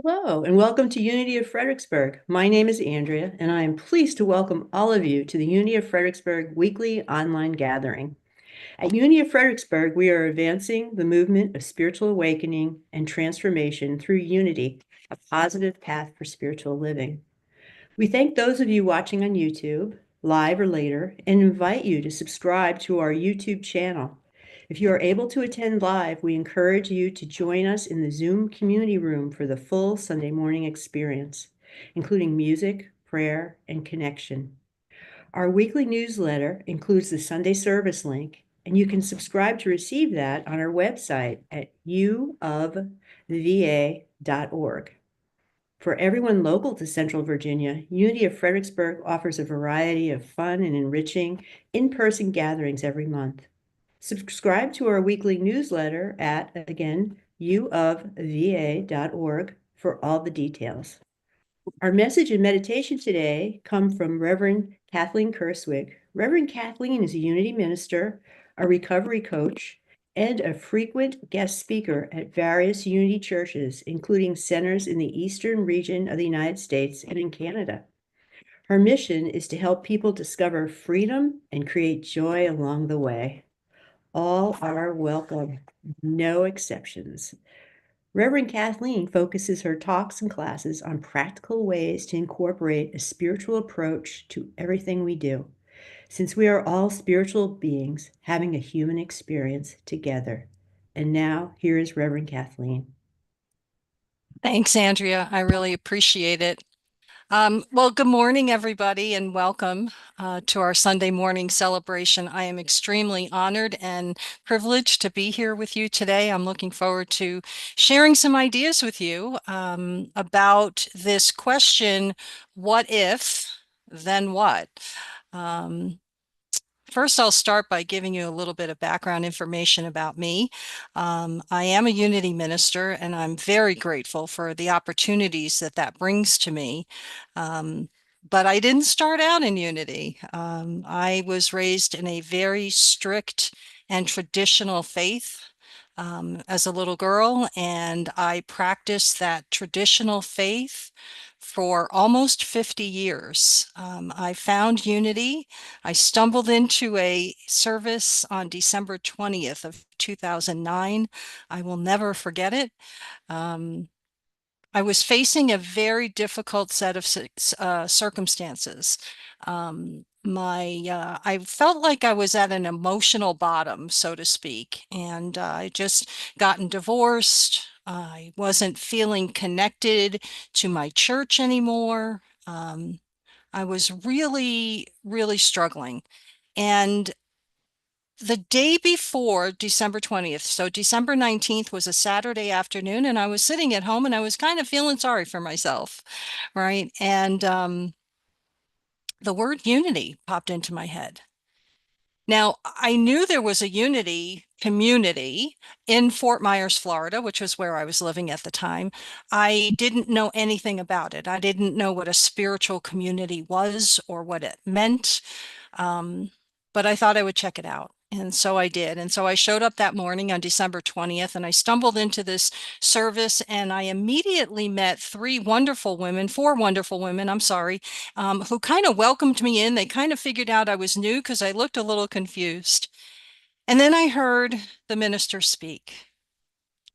Hello, and welcome to Unity of Fredericksburg. My name is Andrea, and I am pleased to welcome all of you to the Unity of Fredericksburg weekly online gathering. At Unity of Fredericksburg, we are advancing the movement of spiritual awakening and transformation through unity, a positive path for spiritual living. We thank those of you watching on YouTube, live or later, and invite you to subscribe to our YouTube channel. If you are able to attend live, we encourage you to join us in the Zoom community room for the full Sunday morning experience, including music, prayer, and connection. Our weekly newsletter includes the Sunday service link, and you can subscribe to receive that on our website at uofva.org. For everyone local to Central Virginia, Unity of Fredericksburg offers a variety of fun and enriching in-person gatherings every month. Subscribe to our weekly newsletter at, again, uofva.org for all the details. Our message and meditation today come from Reverend Kathleen Kerswig. Reverend Kathleen is a Unity minister, a recovery coach, and a frequent guest speaker at various Unity churches, including centers in the eastern region of the United States and in Canada. Her mission is to help people discover freedom and create joy along the way. All are welcome, no exceptions. Reverend Kathleen focuses her talks and classes on practical ways to incorporate a spiritual approach to everything we do, since we are all spiritual beings having a human experience together. And now, here is Reverend Kathleen. Thanks, Andrea. I really appreciate it. Well, good morning, everybody, and welcome to our Sunday morning celebration. I am extremely honored and privileged to be here with you today. I'm looking forward to sharing some ideas with you about this question, what if, then what? First, I'll start by giving you a little bit of background information about me. I am a Unity minister, and I'm very grateful for the opportunities that that brings to me. But I didn't start out in Unity. I was raised in a very strict and traditional faith as a little girl, and I practiced that traditional faith for almost 50 years. I found Unity. I stumbled into a service on December 20th of 2009. I will never forget it. I was facing a very difficult set of circumstances. I felt like I was at an emotional bottom, so to speak, and I just gotten divorced. I wasn't feeling connected to my church anymore. I was really, really struggling. And the day before December 20th, so December 19th was a Saturday afternoon, and I was sitting at home and I was kind of feeling sorry for myself, right? And the word unity popped into my head. Now, I knew there was a Unity community in Fort Myers, Florida, which was where I was living at the time. I didn't know anything about it. I didn't know what a spiritual community was or what it meant. But I thought I would check it out. And so I did. And so I showed up that morning on December 20th, and I stumbled into this service, and I immediately met four wonderful women, I'm sorry, who kind of welcomed me in. They kind of figured out I was new because I looked a little confused. And then I heard the minister speak.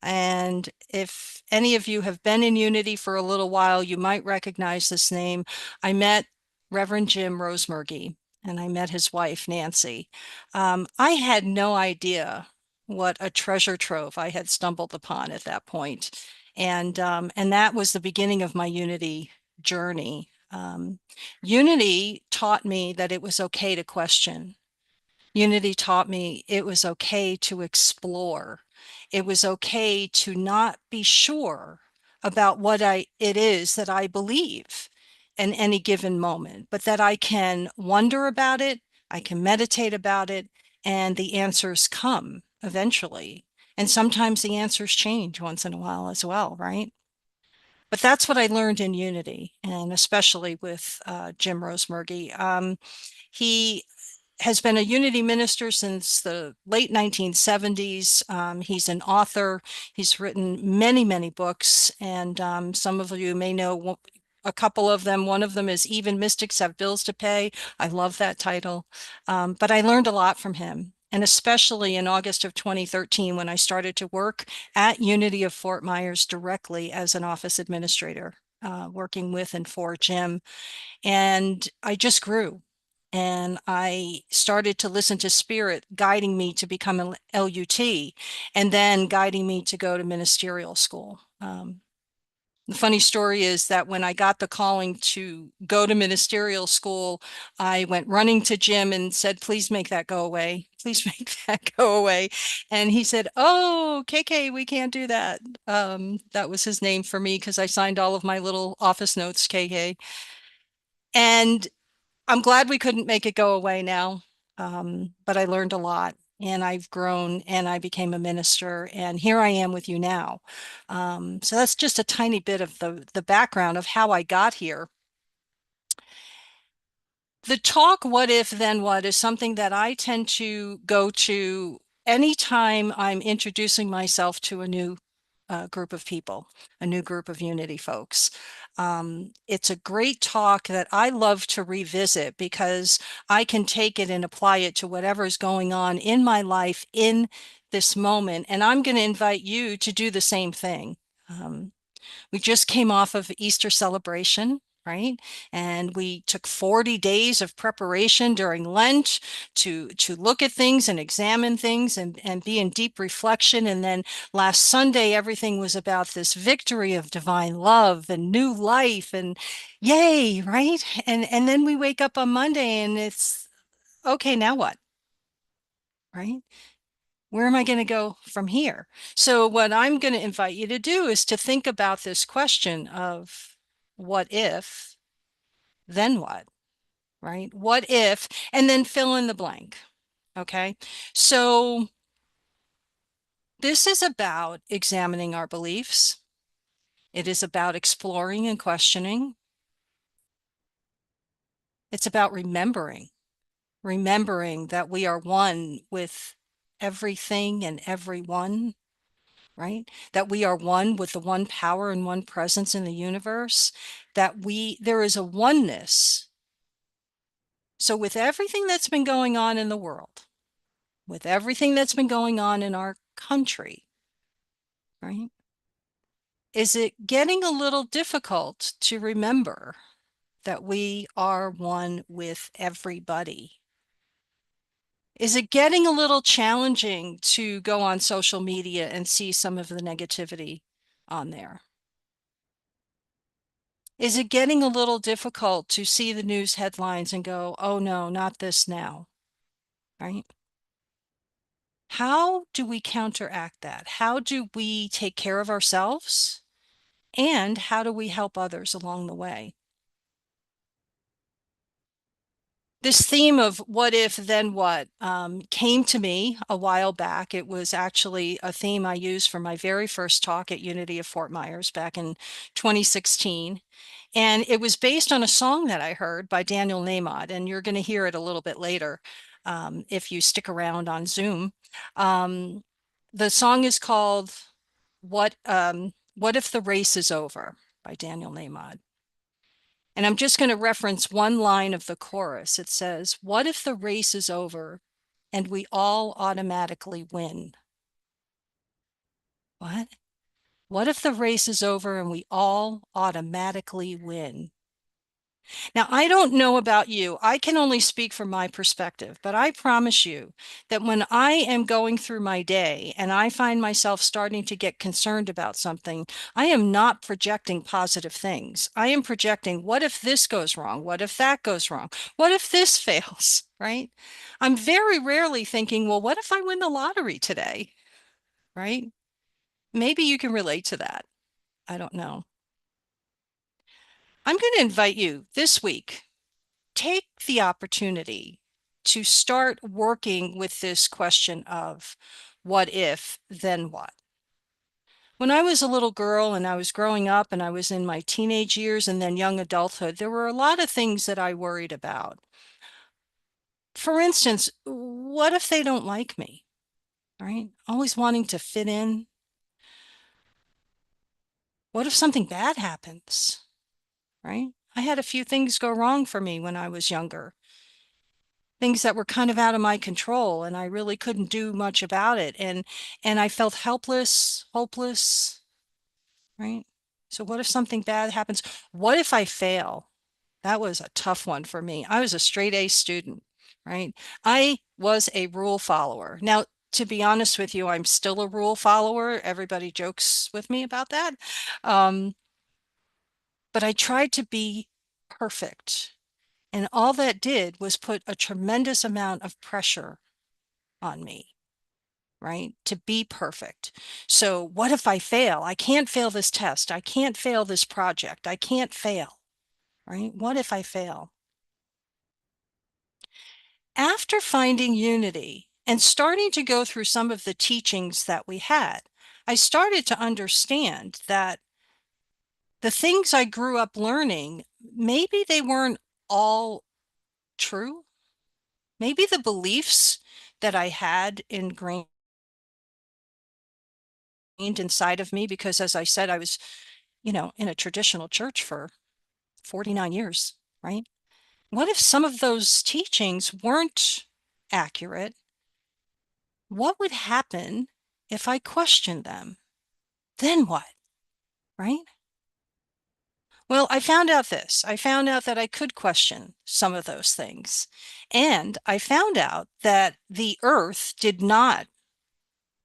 And if any of you have been in Unity for a little while, you might recognize this name. I met Reverend Jim Rosemurgy, and I met his wife, Nancy. I had no idea what a treasure trove I had stumbled upon at that point. And that was the beginning of my Unity journey. Unity taught me that it was okay to question. Unity taught me it was okay to explore. It was okay to not be sure about it is that I believe in any given moment, but that I can wonder about it, I can meditate about it, and the answers come eventually. And sometimes the answers change once in a while as well, right? But that's what I learned in Unity, and especially with Jim Rosemurgy. He has been a Unity minister since the late 1970s. He's an author. He's written many, many books, and some of you may know a couple of them. One of them is Even Mystics Have Bills to Pay. I love that title. But I learned a lot from him, and especially in August of 2013 when I started to work at Unity of Fort Myers directly as an office administrator, working with and for Jim. And I just grew. And I started to listen to Spirit guiding me to become an LUT and then guiding me to go to ministerial school. The funny story is that when I got the calling to go to ministerial school, I went running to Jim and said, please make that go away. Please make that go away. And he said, oh, KK, we can't do that. That was his name for me because I signed all of my little office notes, KK. And I'm glad we couldn't make it go away now. But I learned a lot and I've grown and I became a minister and here I am with you now. So that's just a tiny bit of the background of how I got here. The talk, what if, then what, is something that I tend to go to anytime I'm introducing myself to a new group of people, a new group of Unity folks. It's a great talk that I love to revisit because I can take it and apply it to whatever's going on in my life in this moment. And I'm going to invite you to do the same thing. We just came off of Easter celebration, right? And we took 40 days of preparation during Lent to look at things and examine things and be in deep reflection. And then last Sunday, everything was about this victory of divine love and new life and yay, right? And then we wake up on Monday and it's okay, now what? Right? Where am I going to go from here? So what I'm going to invite you to do is to think about this question of what if, then what, right? What if, and then fill in the blank. Okay. So this is about examining our beliefs. It is about exploring and questioning. It's about remembering that we are one with everything and everyone, right? That we are one with the one power and one presence in the universe, that there is a oneness. So with everything that's been going on in the world, with everything that's been going on in our country, right? Is it getting a little difficult to remember that we are one with everybody? Is it getting a little challenging to go on social media and see some of the negativity on there? Is it getting a little difficult to see the news headlines and go, oh no, not this now, right? How do we counteract that? How do we take care of ourselves? And how do we help others along the way? This theme of what if, then what came to me a while back. It was actually a theme I used for my very first talk at Unity of Fort Myers back in 2016. And it was based on a song that I heard by Daniel Nahmod, and you're going to hear it a little bit later if you stick around on Zoom. The song is called What If the Race Is Over by Daniel Nahmod. And I'm just going to reference one line of the chorus. It says, what if the race is over and we all automatically win? What? What if the race is over and we all automatically win? Now, I don't know about you. I can only speak from my perspective, but I promise you that when I am going through my day and I find myself starting to get concerned about something, I am not projecting positive things. I am projecting, what if this goes wrong? What if that goes wrong? What if this fails, right? I'm very rarely thinking, well, what if I win the lottery today, right? Maybe you can relate to that. I don't know. I'm going to invite you this week, take the opportunity to start working with this question of what if, then what? When I was a little girl and I was growing up and I was in my teenage years and then young adulthood, there were a lot of things that I worried about. For instance, what if they don't like me, right? Always wanting to fit in. What if something bad happens, right? I had a few things go wrong for me when I was younger, things that were kind of out of my control, and I really couldn't do much about it. And I felt helpless, hopeless, right? So what if something bad happens? What if I fail? That was a tough one for me. I was a straight A student, right? I was a rule follower. Now, to be honest with you, I'm still a rule follower. Everybody jokes with me about that. Um, but I tried to be perfect. And all that did was put a tremendous amount of pressure on me, right? To be perfect. So what if I fail? I can't fail this test. I can't fail this project. I can't fail, right? What if I fail? After finding unity and starting to go through some of the teachings that we had, I started to understand that the things I grew up learning, maybe they weren't all true. Maybe the beliefs that I had ingrained inside of me, because as I said, I was, in a traditional church for 49 years, right? What if some of those teachings weren't accurate? What would happen if I questioned them? Then what, right? Well, I found out this. I found out that I could question some of those things. And I found out that the earth did not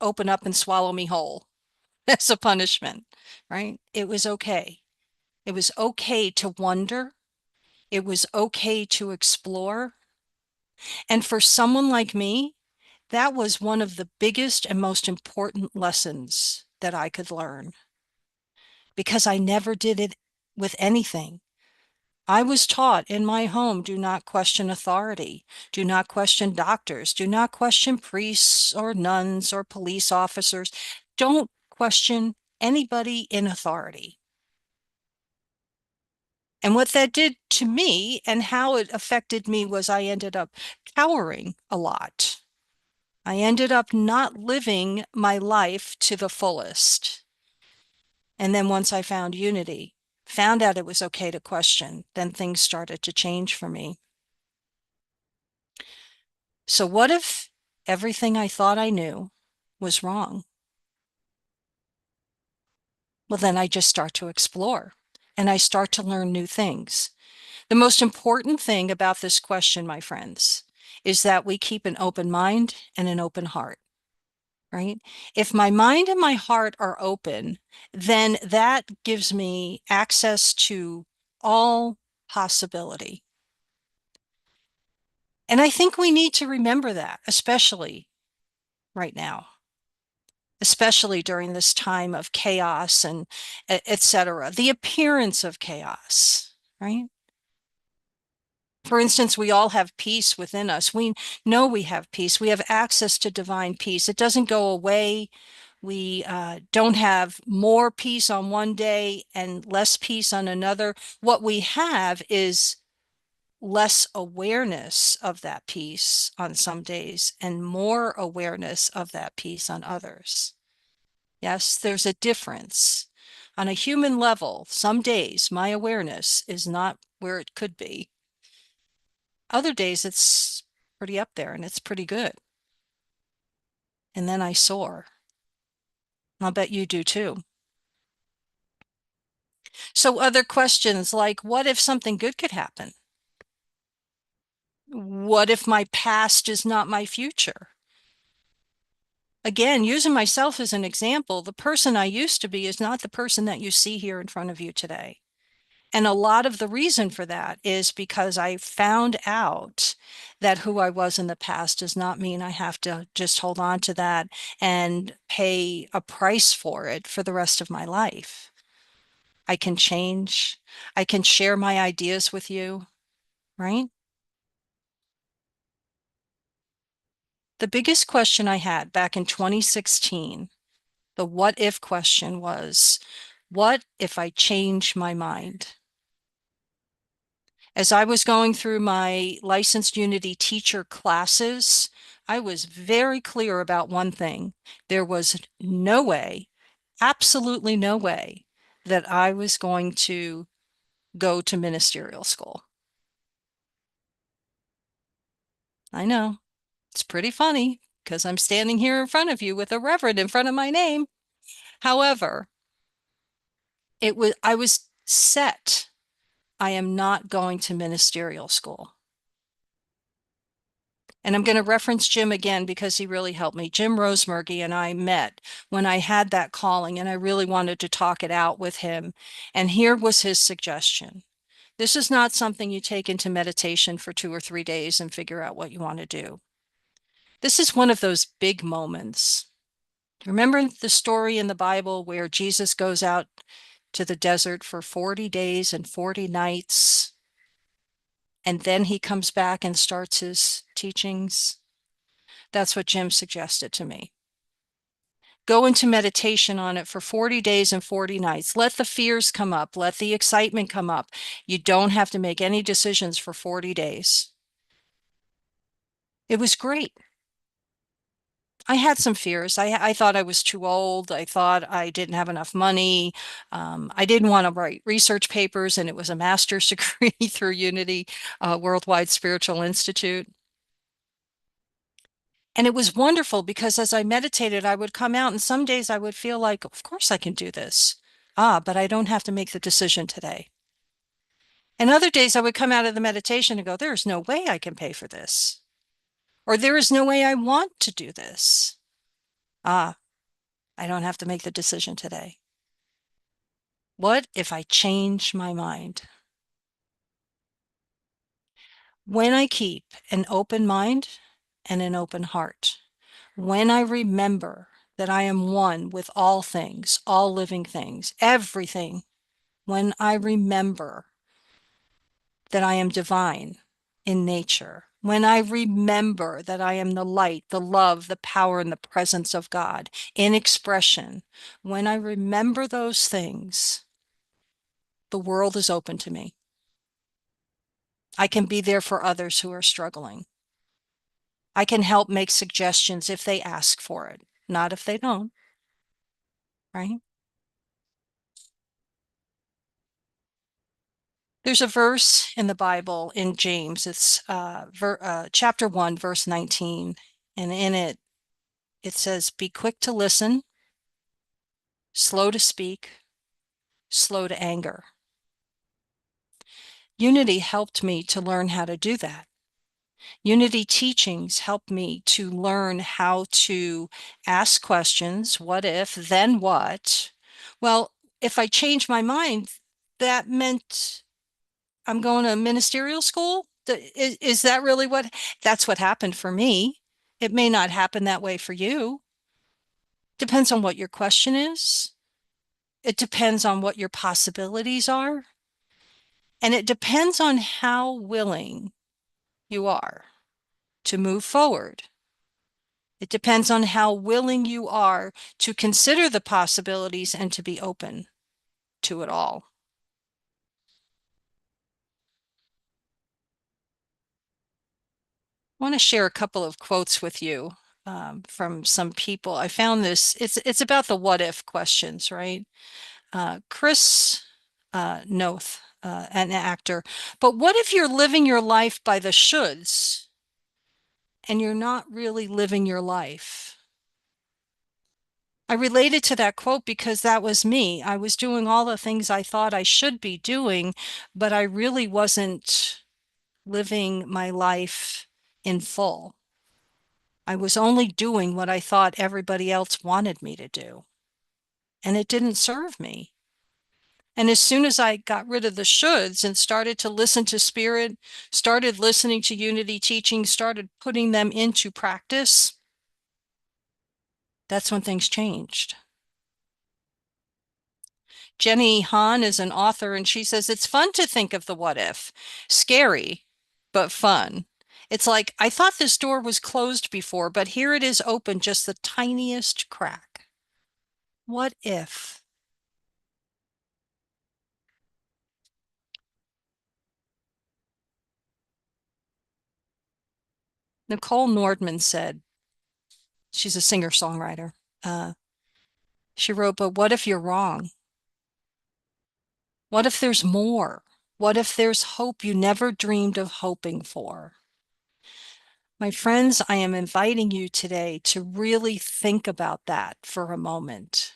open up and swallow me whole as a punishment, right? It was okay. It was okay to wonder. It was okay to explore. And for someone like me, that was one of the biggest and most important lessons that I could learn, because I never did it with anything. I was taught in my home, do not question authority, do not question doctors, do not question priests or nuns or police officers. Don't question anybody in authority. And what that did to me and how it affected me was I ended up cowering a lot. I ended up not living my life to the fullest. And then once I found unity, found out it was okay to question, then things started to change for me. So what if everything I thought I knew was wrong? Well, then I just start to explore and I start to learn new things. The most important thing about this question, my friends, is that we keep an open mind and an open heart, right? If my mind and my heart are open, then that gives me access to all possibility. And I think we need to remember that, especially right now, especially during this time of chaos and et cetera, the appearance of chaos, right? For instance, we all have peace within us. We know we have peace. We have access to divine peace. It doesn't go away. We don't have more peace on one day and less peace on another. What we have is less awareness of that peace on some days and more awareness of that peace on others. Yes, there's a difference. On a human level, some days my awareness is not where it could be. Other days it's pretty up there and it's pretty good. And then I soar. I'll bet you do too. So other questions like, what if something good could happen? What if my past is not my future? Again, using myself as an example, the person I used to be is not the person that you see here in front of you today. And a lot of the reason for that is because I found out that who I was in the past does not mean I have to just hold on to that and pay a price for it for the rest of my life. I can change. I can share my ideas with you, right? The biggest question I had back in 2016, the what if question was, what if I change my mind? As I was going through my licensed Unity teacher classes, I was very clear about one thing. There was no way, absolutely no way, that I was going to go to ministerial school. I know, it's pretty funny because I'm standing here in front of you with a reverend in front of my name. However, I was set. I am not going to ministerial school. And I'm going to reference Jim again because he really helped me. Jim Rosemergy and I met when I had that calling and I really wanted to talk it out with him. And here was his suggestion. This is not something you take into meditation for 2 or 3 days and figure out what you want to do. This is one of those big moments. Remember the story in the Bible where Jesus goes out to the desert for 40 days and 40 nights, and then he comes back and starts his teachings? That's what Jim suggested to me. Go into meditation on it for 40 days and 40 nights. Let the fears come up. Let the excitement come up. You don't have to make any decisions for 40 days. It was great. I had some fears. I thought I was too old. I thought I didn't have enough money. I didn't want to write research papers, and it was a master's degree through Unity Worldwide Spiritual Institute. And it was wonderful because as I meditated, I would come out and some days I would feel like, of course I can do this. But I don't have to make the decision today. And other days I would come out of the meditation and go, there's no way I can pay for this. Or there is no way I want to do this. I don't have to make the decision today. What if I change my mind? When I keep an open mind and an open heart, when I remember that I am one with all things, all living things, everything, when I remember that I am divine in nature, when I remember that I am the light, the love, the power, and the presence of God in expression, when I remember those things, the world is open to me. I can be there for others who are struggling. I can help make suggestions if they ask for it, not if they don't, right? There's a verse in the Bible in James. It's chapter 1, verse 19. And in it, it says, be quick to listen, slow to speak, slow to anger. Unity helped me to learn how to do that. Unity teachings helped me to learn how to ask questions. What if, then what? Well, if I change my mind, that meant I'm going to ministerial school? Is that really that's what happened for me? It may not happen that way for you. Depends on what your question is. It depends on what your possibilities are. And it depends on how willing you are to move forward. It depends on how willing you are to consider the possibilities and to be open to it all. I want to share a couple of quotes with you from some people. I found this, it's about the what if questions, right? Chris Noth, an actor. But what if you're living your life by the shoulds and you're not really living your life? I related to that quote because that was me. I was doing all the things I thought I should be doing, but I really wasn't living my life in full. I was only doing what I thought everybody else wanted me to do, and it didn't serve me. And as soon as I got rid of the shoulds and started to listen to spirit, started listening to Unity teaching, started putting them into practice, that's when things changed. Jenny Han is an author, and she says it's fun to think of the what if. Scary, but fun. It's like, I thought this door was closed before, but here it is open just the tiniest crack. What if? Nicole Nordman said, she's a singer-songwriter. She wrote, but what if you're wrong? What if there's more? What if there's hope you never dreamed of hoping for? My friends, I am inviting you today to really think about that for a moment.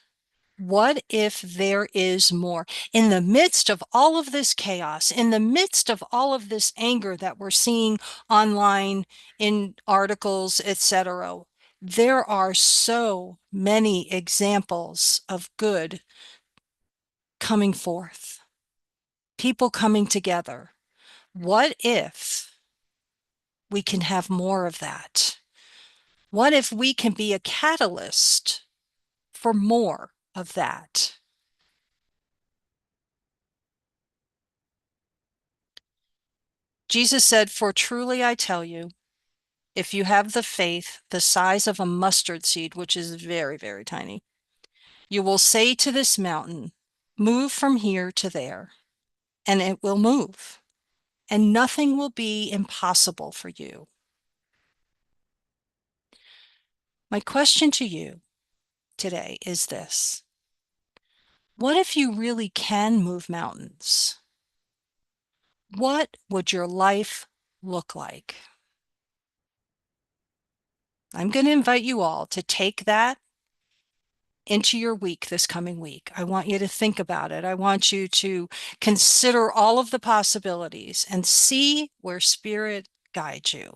What if there is more? In the midst of all of this chaos, in the midst of all of this anger that we're seeing online in articles, etc., there are so many examples of good coming forth, people coming together. What if we can have more of that? What if we can be a catalyst for more of that? Jesus said, for truly I tell you, if you have the faith the size of a mustard seed, which is very, very tiny, you will say to this mountain, move from here to there, and it will move, and nothing will be impossible for you. My question to you today is this. What if you really can move mountains? What would your life look like? I'm going to invite you all to take that into your week this coming week. I want you to think about it. I want you to consider all of the possibilities and see where Spirit guides you.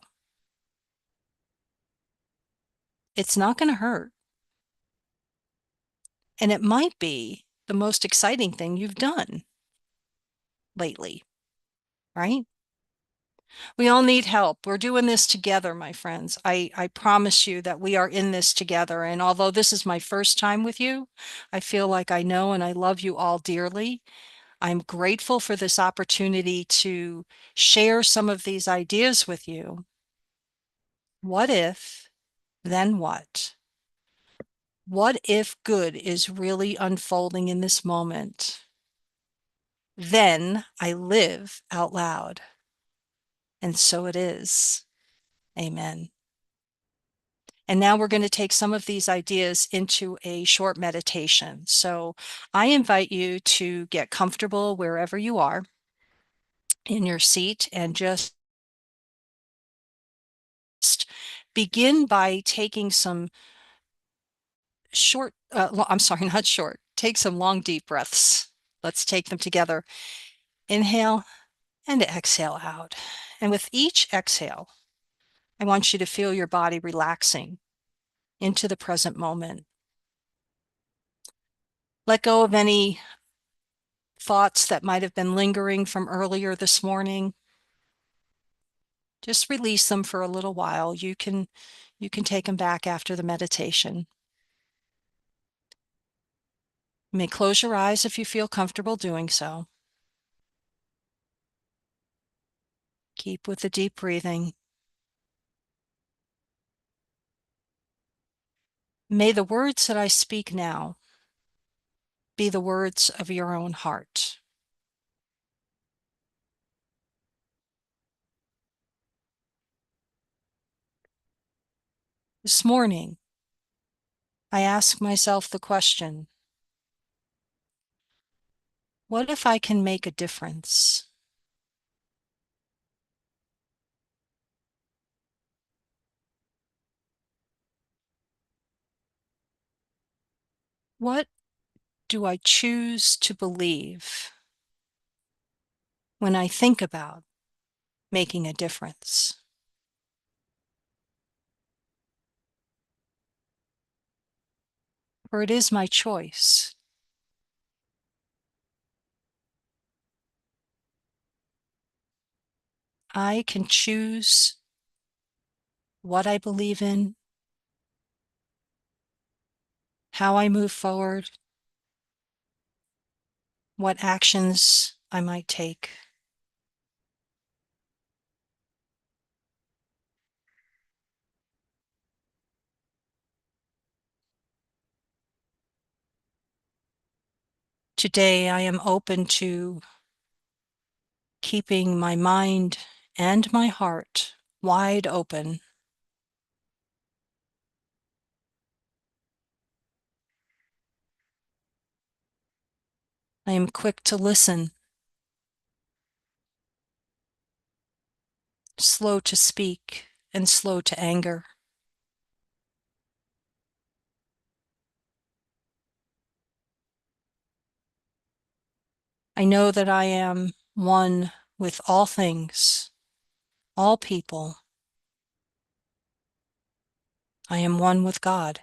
It's not going to hurt. And it might be the most exciting thing you've done lately, right? We all need help. We're doing this together, my friends. I promise you that we are in this together. And although this is my first time with you, I feel like I know and I love you all dearly. I'm grateful for this opportunity to share some of these ideas with you. What if, then what? What if good is really unfolding in this moment? Then I live out loud. And so it is. Amen. And now we're going to take some of these ideas into a short meditation. So I invite you to get comfortable wherever you are in your seat and just begin by taking some short, I'm sorry, not short, take some long, deep breaths. Let's take them together. Inhale and exhale out. And with each exhale, I want you to feel your body relaxing into the present moment. Let go of any thoughts that might have been lingering from earlier this morning. Just release them for a little while. You can take them back after the meditation. You may close your eyes if you feel comfortable doing so. Keep with the deep breathing. May the words that I speak now be the words of your own heart. This morning, I ask myself the question, what if I can make a difference? What do I choose to believe when I think about making a difference? For it is my choice. I can choose what I believe in, how I move forward, what actions I might take. Today, I am open to keeping my mind and my heart wide open I am quick to listen, slow to speak, and slow to anger. I know that I am one with all things, all people. I am one with God.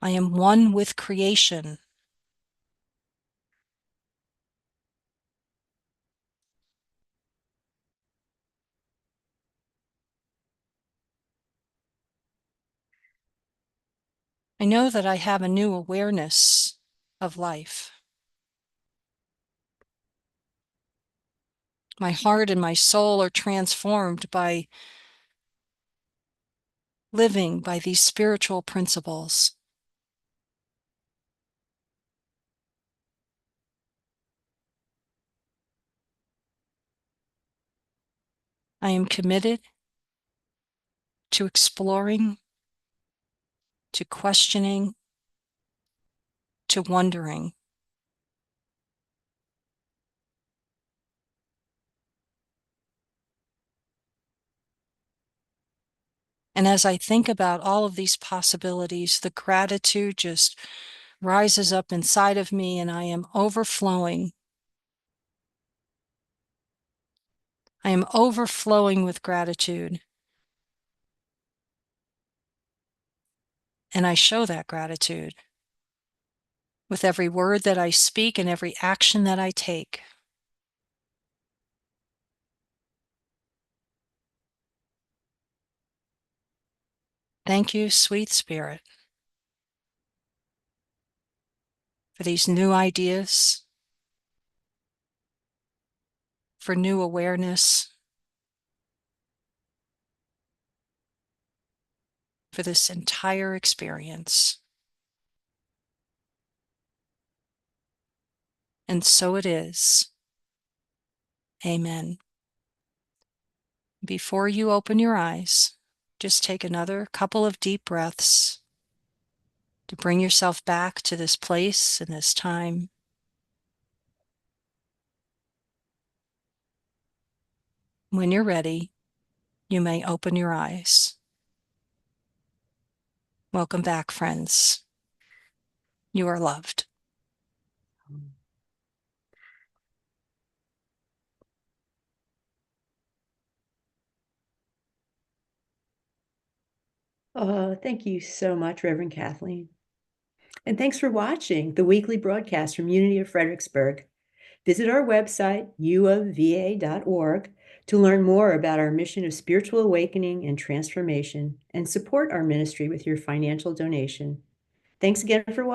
I am one with creation. I know that I have a new awareness of life. My heart and my soul are transformed by living by these spiritual principles. I am committed to exploring, to questioning, to wondering. And as I think about all of these possibilities, the gratitude just rises up inside of me, and I am overflowing. I am overflowing with gratitude. And I show that gratitude with every word that I speak and every action that I take. Thank you, sweet Spirit, for these new ideas, for new awareness, for this entire experience. And so it is. Amen. Before you open your eyes, just take another couple of deep breaths to bring yourself back to this place and this time. When you're ready, you may open your eyes. Welcome back, friends. You are loved. Thank you so much, Reverend Kathleen. And thanks for watching the weekly broadcast from Unity of Fredericksburg. Visit our website, uofva.org, to learn more about our mission of spiritual awakening and transformation, and support our ministry with your financial donation. Thanks again for watching.